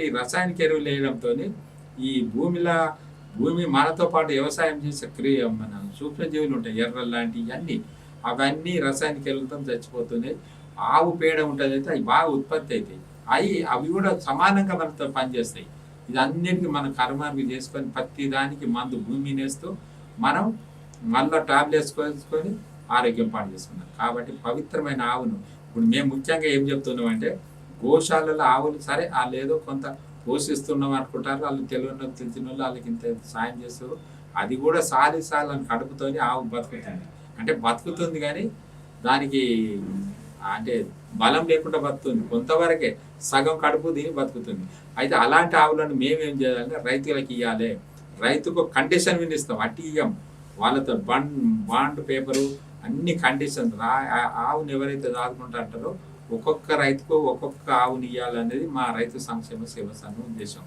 ఈ రసాయనిక ఎరువులు వేయడంతో ఈ భూమి మనతో పాటు వ్యవసాయం చేసే మన సూక్ష్మజీవులు ఉంటాయి, ఎర్రలు లాంటివి అన్నీ అవన్నీ రసాయనిక ఎరువులతో చచ్చిపోతున్నాయి. ఆవు పేడ ఉంటుంది అయితే అవి బాగా ఉత్పత్తి అవుతాయి, అవి కూడా సమానంగా మనతో పనిచేస్తాయి. ఇది అన్నిటికీ మనం కర్మానికి చేసుకొని ప్రతి దానికి మందు భూమిని వేస్తూ మనం మళ్ళీ టాబ్లెట్స్ వేసుకొని ఆరోగ్యం పాడు చేసుకున్నాం. కాబట్టి పవిత్రమైన ఆవును ఇప్పుడు మేము ముఖ్యంగా ఏం చెప్తున్నాం అంటే, గోశాలలో ఆవులు సరే వాళ్ళు ఏదో కొంత పోషిస్తున్నాం అనుకుంటారు, వాళ్ళు తెలిసిన వాళ్ళు వాళ్ళకి ఇంత సాయం చేస్తారు. అది కూడా సాలని కడుపుతోని ఆవు బతుకుతుంది. అంటే బతుకుతుంది కానీ దానికి అంటే బలం లేకుండా బతుకుతుంది, కొంతవరకే సగం కడుపు తిని బతుకుతుంది. అయితే అలాంటి ఆవులను మేమేం చేయాలంటే రైతులకు ఇవ్వాలి. రైతుకు కండిషన్ వినిస్తాం, అట్టి ఇవ్వం. వాళ్ళతో బాండ్ పేపరు అన్ని కండిషన్ ఆవుని ఎవరైతే దాదుకుంటా అంటారో ఒక్కొక్క రైతుకు ఒక్కొక్క ఆవుని ఇవ్వాలనేది మా రైతు సంక్షేమ సేవ సంఘం ఉద్దేశం.